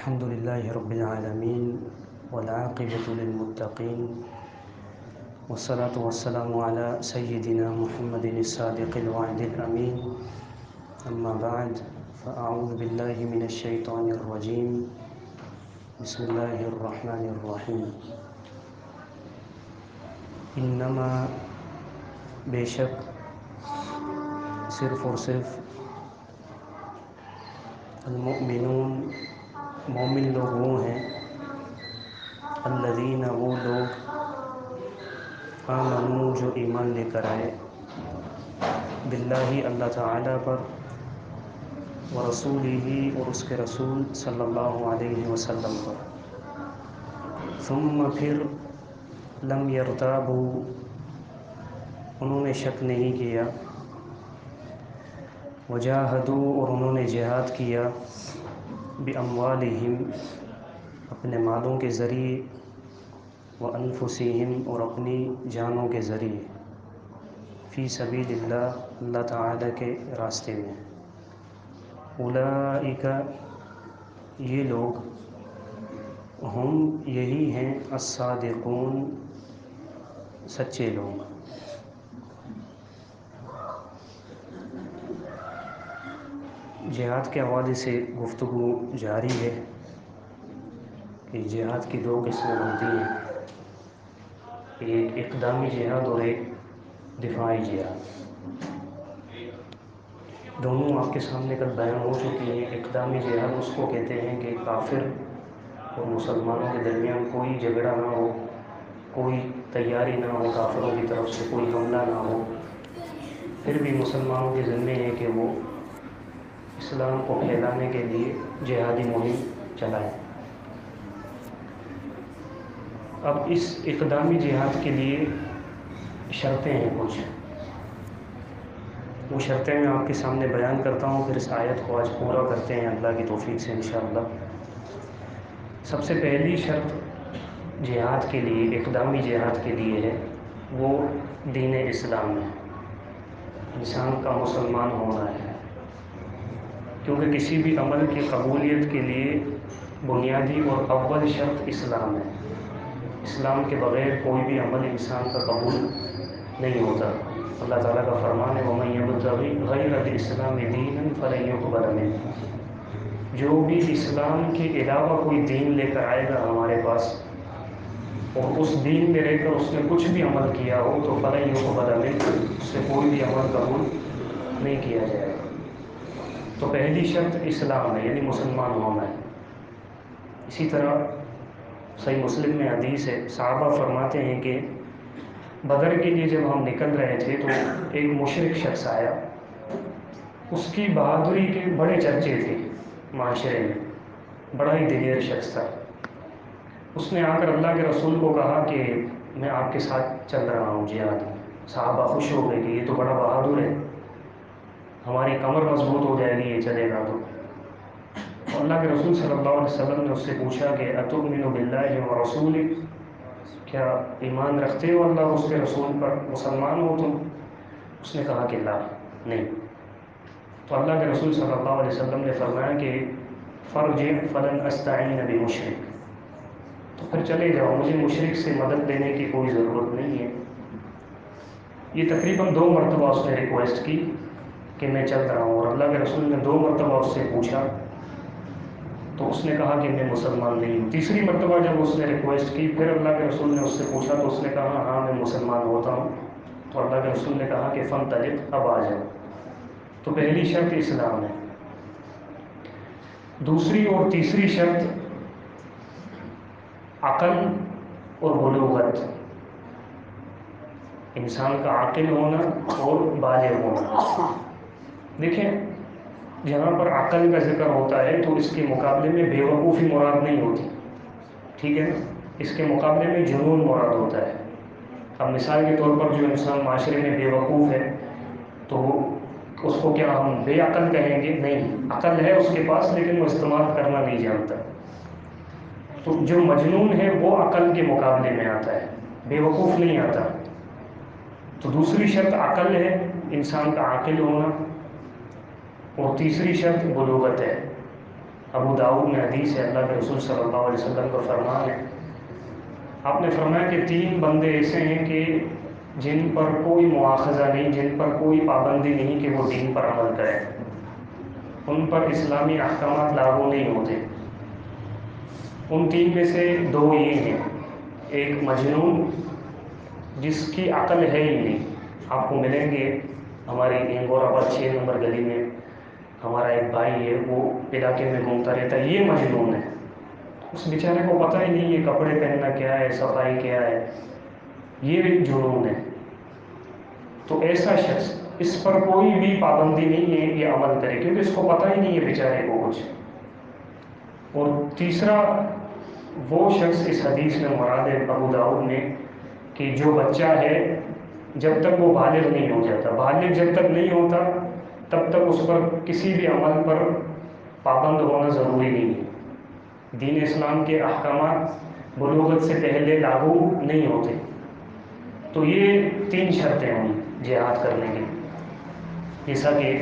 الحمد لله رب العالمين والعاقبة للمتقين والصلاة والسلام على سيدنا محمد الصادق الوعد الأمين. أما بعد فأعوذ بالله من الشيطان الرجيم. بسم الله الرحمن الرحیم. انما بے شک صرف اور صرف المؤمنون مومن لوگ وہ ہیں الذین وہ لوگ آمنوا جو ایمان لے کر آئے باللہ اللہ تعالیٰ پر ورسولہ اور اس کے رسول صلی اللہ علیہ وسلم پر ثم پھر لم یرتابوا انہوں نے شک نہیں کیا وجاہدوا اور انہوں نے جہاد کیا باموالہم اپنے مالوں کے ذریعے وانفسہم اور اپنی جانوں کے ذریعے فی سبیل اللہ اللہ تعالیٰ کے راستے میں. اولئک یہ لوگ ہم یہی ہیں الصادقون سچے لوگ. جہاد کے حوالے سے گفتگو جاری ہے کہ جہاد کی دو قسمیں بنتی ہیں، ایک اقدامی جہاد اور ایک دفاعی جہاد. دونوں آپ کے سامنے کل بیان ہو چکی ہیں. اقدامی جہاد اس کو کہتے ہیں کہ کافر اور مسلمانوں کے درمیان کوئی جھگڑا نہ ہو، کوئی تیاری نہ ہو، کافروں کی طرف سے کوئی حملہ نہ ہو، پھر بھی مسلمانوں کے ذمے ہے کہ وہ اسلام کو پھیلانے کے لیے جہادی مہم چلائیں. اب اس اقدامی جہاد کے لیے شرطیں ہیں کچھ، وہ شرطیں میں آپ کے سامنے بیان کرتا ہوں، پھر اس آیت کو آج پورا کرتے ہیں اللہ کی توفیق سے انشاءاللہ. سب سے پہلی شرط جہاد کے لیے، اقدامی جہاد کے لیے ہے، وہ دین اسلام ہے، انسان کا مسلمان ہونا ہے. کیونکہ کسی بھی عمل کی قبولیت کے لیے بنیادی اور اول شرط اسلام ہے. اسلام کے بغیر کوئی بھی عمل انسان کا قبول نہیں ہوتا. اللہ تعالیٰ کا فرمان ہے وَمَن يَبْتَغِ غَيْرَ الْإِسْلَامِ دِينًا فَلَن يُقْبَلَ مِنْهُ. جو بھی اسلام کے علاوہ کوئی دین لے کر آئے گا ہمارے پاس اور اس دین میں رہ کر اس نے کچھ بھی عمل کیا ہو تو فَلَن يُقْبَلَ مِنْهُ، اس سے کوئی بھی عمل قبول نہیں کیا جائے گا. تو پہلی شرط اسلام ہے، یعنی مسلمان ہونا ہے. اسی طرح صحیح مسلم میں حدیث ہے، صحابہ فرماتے ہیں کہ بدر کے لیے جب ہم نکل رہے تھے تو ایک مشرک شخص آیا، اس کی بہادری کے بڑے چرچے تھے معاشرے میں، بڑا ہی دلیر شخص تھا. اس نے آ کر اللہ کے رسول کو کہا کہ میں آپ کے ساتھ چل رہا ہوں جہاد. صحابہ خوش ہو گئے کہ یہ تو بڑا بہادر ہے، ہماری کمر مضبوط ہو جائے گی یہ چلے گا. تو اللہ کے رسول صلی اللہ علیہ وسلم نے اس سے پوچھا کہ اتؤمن باللہ ورسولہ، کیا ایمان رکھتے ہو اللہ اور اس کے رسول پر، مسلمان ہو تم؟ اس نے کہا کہ لا، نہیں. تو اللہ کے رسول صلی اللہ علیہ وسلم نے فرمایا کہ فرجع فلن استعین بمشرک، تو پھر چلے جاؤ، مجھے مشرک سے مدد لینے کی کوئی ضرورت نہیں ہے. یہ تقریباً 2 مرتبہ اس نے ریکویسٹ کی کہ میں چل رہا ہوں، اور اللہ کے رسول نے 2 مرتبہ اس سے پوچھا تو اس نے کہا کہ میں مسلمان نہیں ہوں. تیسری مرتبہ جب اس نے ریکویسٹ کی، پھر اللہ کے رسول نے اس سے پوچھا تو اس نے کہا ہاں میں مسلمان ہوتا ہوں. تو اللہ کے رسول نے کہا کہ فانطلق، اب آ جاؤ. تو پہلی شرط اسلام ہے. دوسری اور تیسری شرط عقل اور بلوغت، انسان کا عاقل ہونا اور بالغ ہونا. دیکھیں جہاں پر عقل کا ذکر ہوتا ہے تو اس کے مقابلے میں بے وقوفی مراد نہیں ہوتی، ٹھیک ہے نا، اس کے مقابلے میں جنون مراد ہوتا ہے. اب مثال کے طور پر جو انسان معاشرے میں بے وقوف ہے تو اس کو کیا ہم بے عقل کہیں گے؟ نہیں، عقل ہے اس کے پاس لیکن وہ استعمال کرنا نہیں جانتا. تو جو مجنون ہے وہ عقل کے مقابلے میں آتا ہے، بے وقوف نہیں آتا. تو دوسری شرط عقل ہے، انسان کا عاقل ہونا، اور تیسری شرط بلوغت ہے. ابو داؤد میں حدیث ہے، اللہ کے رسول صلی اللہ علیہ وسلم کا فرمان ہے، آپ نے فرمایا کہ 3 بندے ایسے ہیں کہ جن پر کوئی مواخذہ نہیں، جن پر کوئی پابندی نہیں کہ وہ دین پر عمل کریں، ان پر اسلامی احکامات لاگو نہیں ہوتے۔ ان 3 میں سے 2 یہ ہیں، ایک مجنون جس کی عقل ہے ہی نہیں، آپ کو ملیں گے ہماری انگور آباد 6 نمبر گلی میں ہمارا ایک بھائی ہے، وہ علاقے میں گھومتا رہتا ہے، یہ مجنون ہے، اس بیچارے کو پتہ ہی نہیں یہ کپڑے پہننا کیا ہے، صفائی کیا ہے، یہ بھی جنون ہے۔ تو ایسا شخص، اس پر کوئی بھی پابندی نہیں ہے یہ عمل کرے، کیونکہ اس کو پتہ ہی نہیں ہے بیچارے کو کچھ۔ اور تیسرا وہ شخص اس حدیث میں مراد ہے ابو داؤد میں کہ جو بچہ ہے جب تک وہ بالغ نہیں ہو جاتا، بالغ جب تک نہیں ہوتا تب تک اس پر کسی بھی عمل پر پابند ہونا ضروری نہیں ہے۔ دین اسلام کے احکامات بلوغت سے پہلے لاگو نہیں ہوتے۔ تو یہ 3 شرطیں ہوں جہاد کرنے کی، جیسا کہ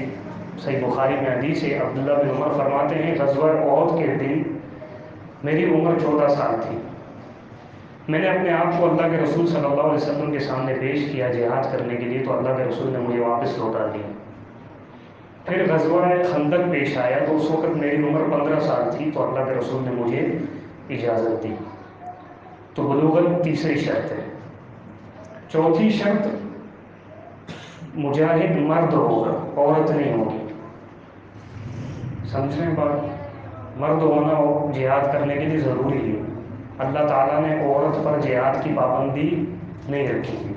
صحیح بخاری میں حدیث ہے، عبداللہ بن عمر فرماتے ہیں غزوہ احد کے دن میری عمر 14 سال تھی، میں نے اپنے آپ کو اللہ کے رسول صلی اللہ علیہ وسلم کے سامنے پیش کیا جہاد کرنے کے لیے، تو اللہ کے رسول نے مجھے واپس لوٹا دیا۔ پھر غزوہ خندق پیش آیا تو اس وقت میری عمر 15 سال تھی، تو اللہ کے رسول نے مجھے اجازت دی۔ تو بلوغت تیسری شرط ہے۔ چوتھی شرط، مجاہد مرد ہوگا، عورت نہیں ہوگی۔ سمجھ رہے ہیں بات؟ مرد ہونا ہو جہاد کرنے کے لیے ضروری ہے۔ اللہ تعالیٰ نے عورت پر جہاد کی پابندی نہیں رکھی ہے،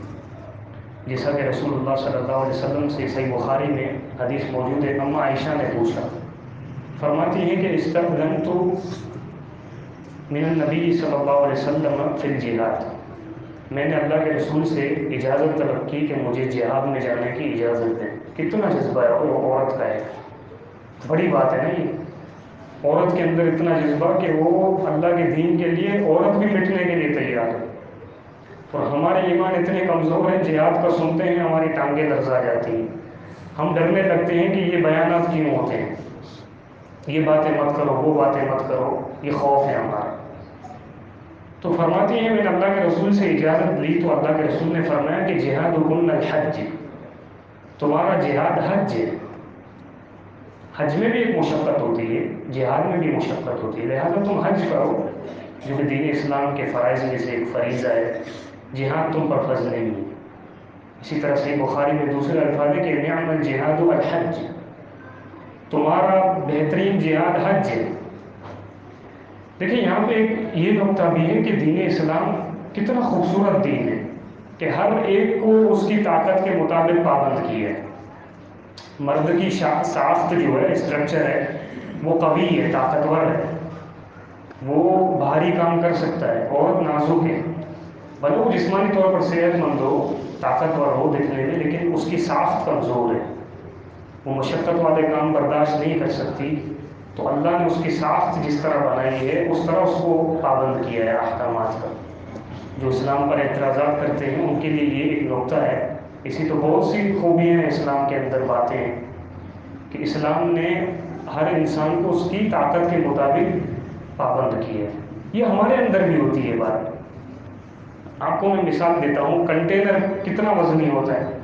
جیسا کہ رسول اللہ صلی اللہ علیہ وسلم سے صحیح بخاری میں حدیث موجود ہے، اما عائشہ نے پوچھا، فرماتی ہیں کہ استأذنت من النبی صلی اللہ علیہ وسلم فی الجہاد، میں نے اللہ کے رسول سے اجازت طلب کی کہ مجھے جہاد میں جانے کی اجازت دیں۔ کتنا جذبہ ہے وہ عورت کا ہے، بڑی بات ہے نا یہ، عورت کے اندر اتنا جذبہ کہ وہ اللہ کے دین کے لیے عورت بھی مٹنے کے لیے تیار ہے۔ اور ہمارے ایمان اتنے کمزور ہیں، جہاد کا سنتے ہیں ہماری ٹانگیں لرزا جاتی ہیں، ہم ڈرنے لگتے ہیں کہ یہ بیانات کیوں ہوتے ہیں، یہ باتیں مت کرو، وہ باتیں مت کرو، یہ خوف ہے ہمارا۔ تو فرماتی ہیں میں نے اللہ کے رسول سے اجازت لی تو اللہ کے رسول نے فرمایا کہ جہادکن الحج، تمہارا جہاد حج ہے۔ حج میں بھی ایک مشقت ہوتی ہے، جہاد میں بھی مشقت ہوتی ہے، لہذا تم حج کرو جو کہ دین اسلام کے فرائض میں سے ایک فریضہ ہے، جہاد تم پر فرض نہیں ہے۔ اسی طرح صحیح بخاری میں دوسرے الفاظ ہے کہ نعم الجہاد الحج، تمہارا بہترین جہاد حج ہے۔ دیکھیں یہاں پہ ایک یہ نقطہ بھی ہے کہ دین اسلام کتنا خوبصورت دین ہے کہ ہر ایک کو اس کی طاقت کے مطابق پابند کیا ہے۔ مرد کی ساخت جو ہے، اسٹرکچر ہے، وہ قوی ہے، طاقتور ہے، وہ بھاری کام کر سکتا ہے، عورت نازک ہے، بھلے وہ جسمانی طور پر صحت مند ہو، طاقتور ہو دکھنے میں، لیکن اس کی ساخت کمزور ہے، وہ مشقت والے کام برداشت نہیں کر سکتی۔ تو اللہ نے اس کی ساخت جس طرح بنائی ہے اس طرح اس کو پابند کیا ہے احکامات کا۔ جو اسلام پر اعتراضات کرتے ہیں ان کے لیے یہ ایک نقطہ ہے۔ اسی تو بہت سی خوبیاں ہیں اسلام کے اندر، باتیں ہیں کہ اسلام نے ہر انسان کو اس کی طاقت کے مطابق پابند کیا ہے۔ یہ ہمارے اندر بھی ہوتی ہے بات۔ آپ کو میں مثال دیتا ہوں، کنٹینر کتنا وزنی ہوتا ہے؟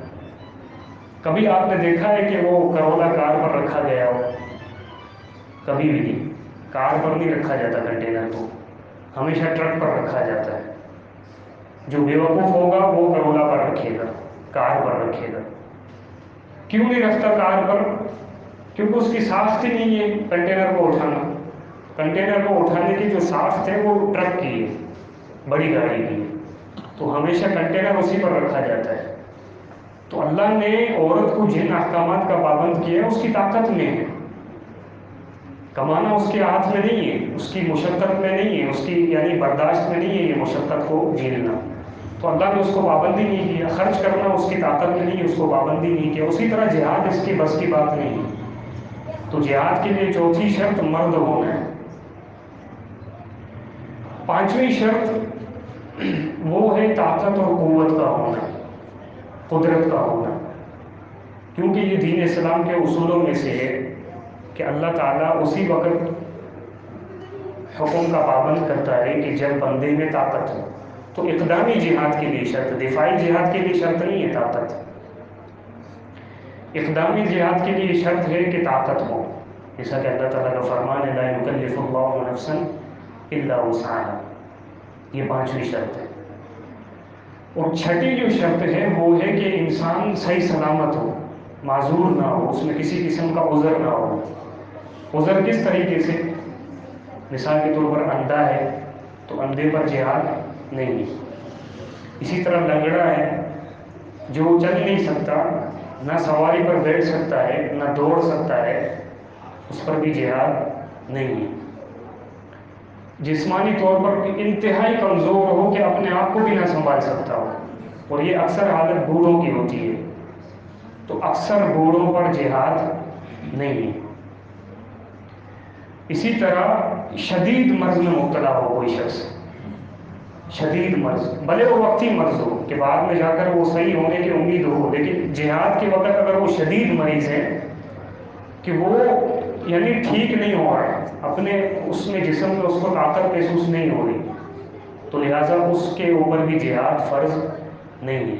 کبھی آپ نے دیکھا ہے کہ وہ کرولا کار پر رکھا گیا ہو؟ کبھی بھی نہیں، کار پر نہیں رکھا جاتا کنٹینر کو، ہمیشہ ٹرک پر رکھا جاتا ہے۔ جو بیوقوف ہوگا وہ کرولا پر رکھے گا، کار پر رکھے گا۔ کیوں نہیں رکھتا کار پر؟ کیونکہ اس کی ساخت ہی نہیں ہے کنٹینر کو اٹھانا۔ کنٹینر کو اٹھانے کی جو ساخت ہے وہ ٹرک کی ہے، بڑی گاڑی کی ہے، تو ہمیشہ کنٹینر اسی پر رکھا جاتا ہے۔ تو اللہ نے عورت کو جن احکامات کا پابند کیا ہے اس کی طاقت میں ہے، کمانا اس کے ہاتھ میں نہیں ہے، اس کی مشقت میں نہیں ہے، اس کی یعنی برداشت میں نہیں ہے یہ مشقت کو جھیلنا، تو اللہ نے اس کو پابندی نہیں کیا۔ خرچ کرنا اس کی طاقت میں نہیں ہے، اس کو پابندی نہیں کیا۔ اسی طرح جہاد اس کی بس کی بات نہیں ہے۔ تو جہاد کے لیے چوتھی شرط مرد ہونا ہے۔ پانچویں شرط وہ ہے طاقت اور قوت کا ہونا، قدرت کا ہونا، کیونکہ یہ دین اسلام کے اصولوں میں سے ہے کہ اللہ تعالیٰ اسی وقت حکم کا پابند کرتا ہے کہ جب بندے میں طاقت ہو. تو اقدامی جہاد کے لیے شرط، دفاعی جہاد کے لیے شرط نہیں ہے طاقت. اقدامی جہاد کے لیے شرط ہے کہ طاقت ہو، جیسا کہ اللہ تعالیٰ کا فرمان ہے لا یکلف اللہ نفسا الا وسعها. یہ 5ویں شرط ہے. اور 6ٹھی جو شرط ہے وہ ہے کہ انسان صحیح سلامت ہو، معذور نہ ہو، اس میں کسی قسم کا عذر نہ ہو. عذر کس طریقے سے؟ مثال کے طور پر اندھا ہے تو اندھے پر جہاد نہیں ہے. اسی طرح لنگڑا ہے جو چل نہیں سکتا، نہ سواری پر بیٹھ سکتا ہے نہ دوڑ سکتا ہے، اس پر بھی جہاد نہیں ہے. جسمانی طور پر انتہائی کمزور ہو کہ اپنے آپ کو بھی نہ سنبھال سکتا ہو، اور یہ اکثر حالت بوڑھوں کی ہوتی ہے، تو اکثر بوڑھوں پر جہاد نہیں ہے. اسی طرح شدید مرض میں مبتلا ہو کوئی شخص، شدید مرض، بھلے وہ وقتی مرض ہو کہ بعد میں جا کر وہ صحیح ہونے کی امید ہو، لیکن جہاد کے وقت اگر وہ شدید مریض ہے کہ وہ یعنی ٹھیک نہیں ہو رہا، اپنے اس میں جسم میں اس کو طاقت محسوس نہیں ہو رہی، تو لہٰذا اس کے اوپر بھی جہاد فرض نہیں ہے.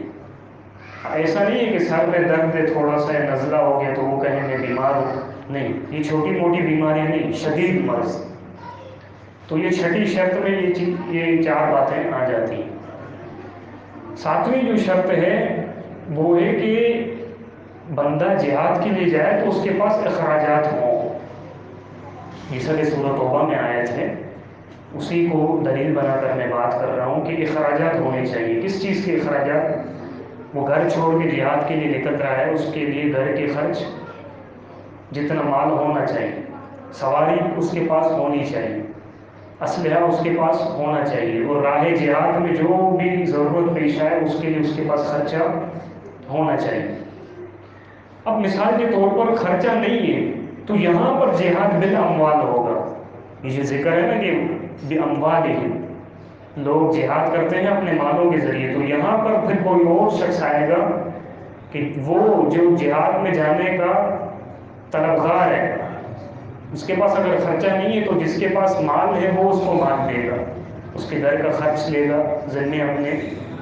ایسا نہیں ہے کہ سر میں درد ہے تھوڑا سا نزلہ ہو گیا تو وہ کہیں میں بیمار ہوں، نہیں، یہ چھوٹی موٹی بیماریاں نہیں، شدید مرض. تو یہ 6ٹھی شرط میں یہ 4 باتیں آ جاتی ہیں. 7ویں جو شرط ہے وہ ہے کہ بندہ جہاد کے لیے جائے تو اس کے پاس اخراجات ہوں، جیسا کہ سورۃ توبہ میں آیت ہے، اسی کو دلیل بنا کر میں بات کر رہا ہوں کہ اخراجات ہونے چاہیے. کس چیز کے اخراجات؟ وہ گھر چھوڑ کے جہاد کے لیے نکل رہا ہے، اس کے لیے گھر کے خرچ جتنا مال ہونا چاہیے، سواری اس کے پاس ہونی چاہیے، اسلحہ اس کے پاس ہونا چاہیے، اور راہ جہاد میں جو بھی ضرورت پیش آئے اس کے لیے اس کے پاس خرچہ ہونا چاہیے. اب مثال کے طور پر خرچہ نہیں ہے تو یہاں پر جہاد بالاموال ہوگا. یہ جو ذکر ہے نا کہ باموالہم، لوگ جہاد کرتے ہیں اپنے مالوں کے ذریعے، تو یہاں پر پھر کوئی اور شخص آئے گا کہ وہ جو جہاد میں جانے کا طلبگار ہے، اس کے پاس اگر خرچہ نہیں ہے تو جس کے پاس مال ہے وہ اس کو مال دے گا، اس کے گھر کا خرچ لے گا ذمے اپنے،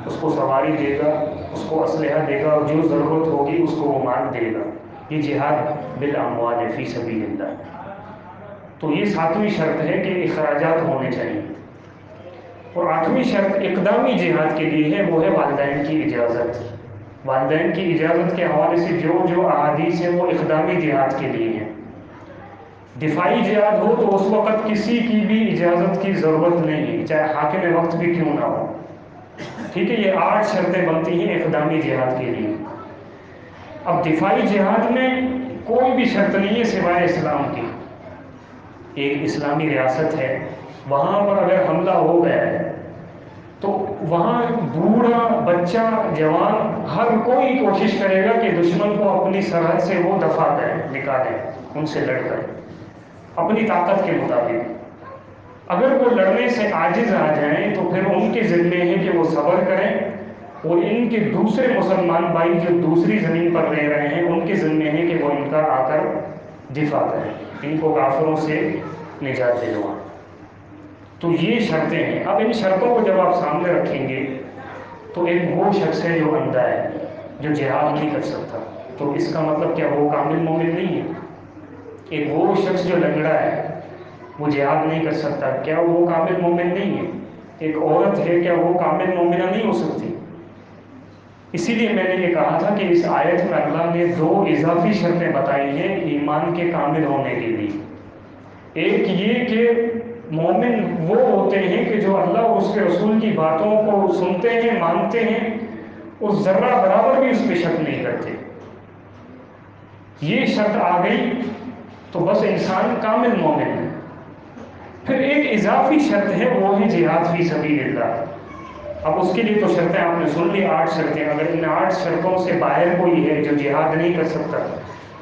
اس کو سواری دے گا، اس کو اسلحہ دے گا، اور جو ضرورت ہوگی اس کو وہ مال دے گا. یہ جہاد بالاموال فی سبیل اللہ. تو یہ 7ویں شرط ہے کہ اخراجات ہونے چاہیے. اور 8ویں شرط اقدامی جہاد کے لیے ہے، وہ ہے والدین کی اجازت. والدین کی اجازت کے حوالے سے جو احادیث ہیں وہ اقدامی جہاد کے لیے ہیں. دفاعی جہاد ہو تو اس وقت کسی کی بھی اجازت کی ضرورت نہیں ہے، چاہے حاکم وقت بھی کیوں نہ ہو. ٹھیک ہے، یہ 8 شرطیں بنتی ہیں اقدامی جہاد کے لیے. اب دفاعی جہاد میں کوئی بھی شرط نہیں ہے سوائے اسلام کی. ایک اسلامی ریاست ہے، وہاں پر اگر حملہ ہو گیا ہے تو وہاں بوڑھا بچہ جوان ہر کوئی کوشش کرے گا کہ دشمن کو اپنی سرحد سے وہ دفاع کرے، نکالے، ان سے لڑ کر اپنی طاقت کے مطابق. اگر وہ لڑنے سے عاجز آ جائیں تو پھر ان کے ذمے ہے کہ وہ صبر کریں، اور ان کے دوسرے مسلمان بھائی جو دوسری زمین پر رہ رہے ہیں ان کے ذمے ہے کہ وہ ان کا آ کر دفاع کریں، ان کو کافروں سے نجات دلوائیں. تو یہ شرطیں ہیں. اب ان شرطوں کو جب آپ سامنے رکھیں گے تو ایک وہ شخص ہے جو اندھا ہے، جو جہاد نہیں کر سکتا، تو اس کا مطلب کیا وہ کامل مومن نہیں ہے؟ ایک وہ شخص جو لنگڑا ہے وہ جہاد نہیں کر سکتا، کیا وہ کامل مومن نہیں ہے؟ ایک عورت ہے، کیا وہ کامل مومنہ نہیں ہو سکتی؟ اسی لیے میں نے یہ کہا تھا کہ اس آیت میں اللہ نے 2 اضافی شرطیں بتائی ہیں ایمان کے کامل ہونے کے لیے. ایک یہ کہ مومن وہ ہوتے ہیں کہ جو اللہ اور اس کے رسول کی باتوں کو سنتے ہیں، مانتے ہیں، اور ذرہ برابر بھی اس پہ شک نہیں کرتے. یہ شرط آ گئی تو بس انسان کامل مومن ہے. پھر ایک اضافی شرط ہے، وہ ہے جہاد فی سبیل اللہ. اب اس کے لیے تو شرطیں آپ نے سن لی، 8 شرطیں. اگر ان 8 شرطوں سے باہر کوئی ہے جو جہاد نہیں کر سکتا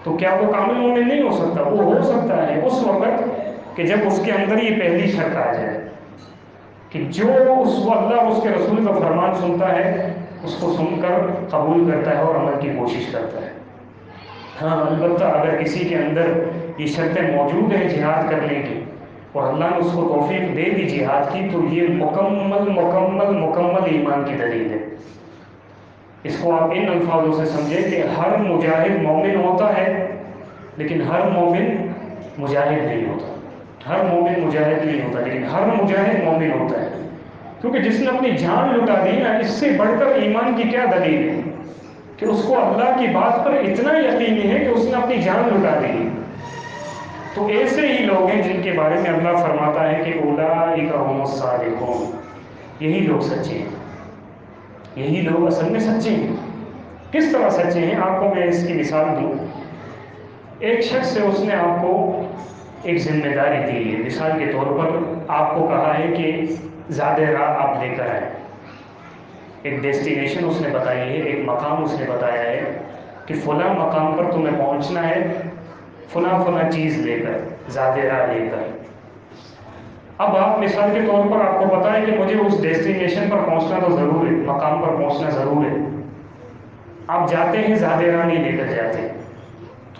تو کیا وہ کامل مومن نہیں ہو سکتا؟ وہ ہو سکتا ہے اس وقت کہ جب اس کے اندر یہ پہلی شرط آ جائے کہ جو اس کو اللہ اس کے رسول کا فرمان سنتا ہے اس کو سن کر قبول کرتا ہے اور عمل کی کوشش کرتا ہے. ہاں البتہ اگر کسی کے اندر یہ شرطیں موجود ہیں جہاد کرنے کی اور اللہ نے اس کو توفیق دے دی جہاد کی، تو یہ مکمل مکمل مکمل ایمان کی دلیل ہے۔ اس کو آپ ان الفاظوں سے سمجھیں کہ ہر مجاہد مومن ہوتا ہے، لیکن ہر مومن مجاہد نہیں ہوتا، ہر مومن مجاہد نہیں ہوتا، لیکن ہر مجاہد مومن ہوتا ہے۔ کیونکہ جس نے اپنی جان لٹا دی نا، اس سے بڑھ کر ایمان کی کیا دلیل ہے کہ اس کو اللہ کی بات پر اتنا یقین ہے کہ اس نے اپنی جان لٹا دی۔ تو ایسے ہی لوگ ہیں جن کے بارے میں اللہ فرماتا ہے کہ اولئک هم الصادقون، یہی لوگ سچے ہیں، یہی لوگ اصل میں سچے ہیں۔ کس طرح سچے ہیں؟ آپ کو میں اس کی مثال دوں۔ ایک شخص سے اس نے آپ کو ایک ذمہ داری دی ہے، مثال کے طور پر آپ کو کہا ہے کہ زیادہ راہ آپ لے کر آئیں، ایک ڈیسٹینیشن اس نے بتائی ہے، ایک مقام اس نے بتایا ہے کہ فلاں مقام پر تمہیں پہنچنا ہے فلاں فلاں چیز لے کر، زیادہ راہ لے کر۔ اب آپ مثال کے طور پر آپ کو پتا ہے کہ مجھے اس ڈیسٹینیشن پر پہنچنا تو ضرور ہے، مقام پر پہنچنا ضرور ہے، آپ جاتے ہیں زیادہ راہ نہیں لے کر جاتے۔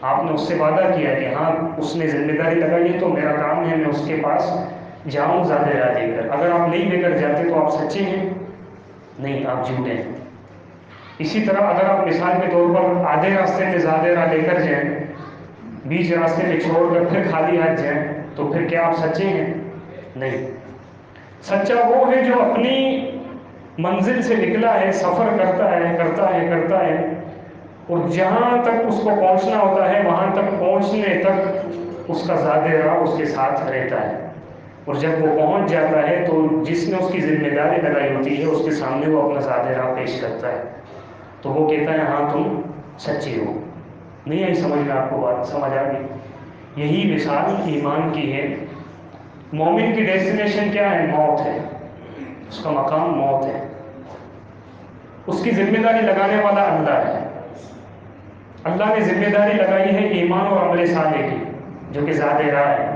آپ نے اس سے وعدہ کیا کہ ہاں اس نے ذمہ داری لگائی ہے تو میرا کام ہے میں اس کے پاس جاؤں زیادہ راہ لے کر۔ اگر آپ نہیں لے کر جاتے تو آپ سچے ہیں؟ نہیں، آپ جھوٹے ہیں۔ اسی طرح اگر آپ مثال کے طور پر آدھے راستے میں زیادہ راہ لے کر جائیں، بیچ راستے میں چھوڑ کر پھر خالی ہاتھ جائیں، تو پھر کیا آپ سچے ہیں؟ نہیں۔ سچا وہ ہے جو اپنی منزل سے نکلا ہے، سفر کرتا ہے کرتا ہے کرتا ہے، اور جہاں تک اس کو پہنچنا ہوتا ہے وہاں تک پہنچنے تک اس کا زیادہ راہ اس کے ساتھ رہتا ہے، اور جب وہ پہنچ جاتا ہے تو جس نے اس کی ذمہ داری لگائی ہوتی ہے اس کے سامنے وہ اپنا زیادہ راہ پیش کرتا ہے، تو وہ کہتا ہے ہاں تم سچے ہو۔ نہیں آئی سمجھ میں؟ آپ کو بات سمجھ آ گئی؟ یہی مثال ایمان کی ہے۔ مومن کی ڈیسٹینیشن کیا ہے؟ موت ہے، اس کا مقام موت ہے، اس کی ذمہ داری لگانے والا اللہ ہے۔ اللہ نے ذمہ داری لگائی ہے ایمان اور عمل صالح کی، جو کہ زیادہ راہ ہے۔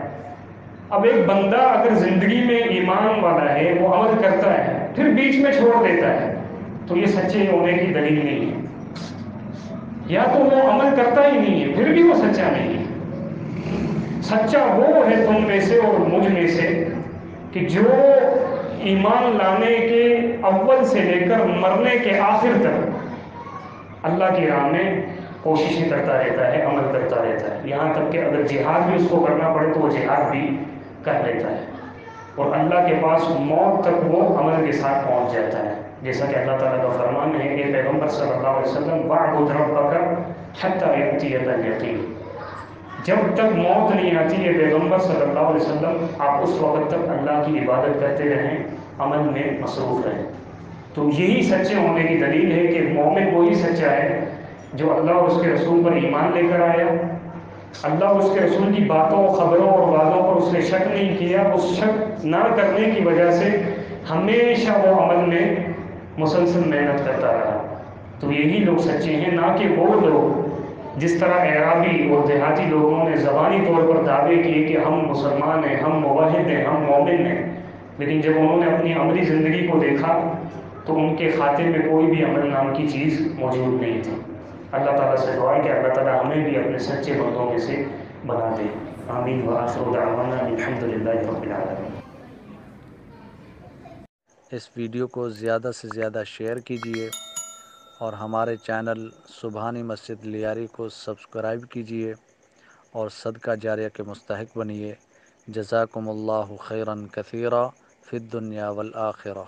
اب ایک بندہ اگر زندگی میں ایمان والا ہے، وہ عمل کرتا ہے، پھر بیچ میں چھوڑ دیتا ہے، تو یہ سچے ہونے کی دلیل نہیں ہے۔ یا تو وہ عمل کرتا ہی نہیں ہے، پھر بھی وہ سچا نہیں ہے۔ سچا وہ ہے تم میں سے اور مجھ میں سے کہ جو ایمان لانے کے اول سے لے کر مرنے کے آخر تک اللہ کی راہ میں کوششیں کرتا رہتا ہے، عمل کرتا رہتا ہے، یہاں تک کہ اگر جہاد بھی اس کو کرنا پڑے تو وہ جہاد بھی کر لیتا ہے، اور اللہ کے پاس موت تک وہ عمل کے ساتھ پہنچ جاتا ہے۔ جیسا کہ اللہ تعالیٰ کا فرمان ہے کہ پیغمبر صلی اللہ علیہ وسلم وَاعْبُدْ رَبَّكَ حَتَّىٰ يَأْتِيَكَ الْيَقِينُ، جب تک موت نہیں آتی ہے پیغمبر صلی اللہ علیہ وسلم آپ اس وقت تک اللہ کی عبادت کرتے رہیں، عمل میں مصروف رہیں۔ تو یہی سچے ہونے کی دلیل ہے کہ مومن وہی سچا ہے جو اللہ اور اس کے رسول پر ایمان لے کر آیا، اللہ اور اس کے رسول کی باتوں، خبروں اور وعدوں پر اس نے شک نہیں کیا، اس شک نہ کرنے کی وجہ سے ہمیشہ وہ عمل میں مسلسل محنت کرتا رہا۔ تو یہی لوگ سچے ہیں، نہ کہ وہ لوگ جس طرح اعرابی اور دیہاتی لوگوں نے زبانی طور پر دعوے کیے کہ ہم مسلمان ہیں، ہم موحد ہیں، ہم مومن ہیں، لیکن جب انہوں نے اپنی عملی زندگی کو دیکھا تو ان کے خاتے میں کوئی بھی عمل نام کی چیز موجود نہیں تھی۔ اللہ تعالیٰ سے دعا ہے کہ اللہ تعالیٰ ہمیں بھی اپنے سچے بندوں میں سے بنا دے۔ آمین وآخر دعوانا الحمد للہ رب العالمین۔ اس ویڈیو کو زیادہ سے زیادہ شیئر کیجیے اور ہمارے چینل سبحانی مسجد لیاری کو سبسکرائب کیجیے اور صدقہ جاریہ کے مستحق بنیے۔ جزاکم اللہ خیرا کثیرا فی الدنیا والآخرہ۔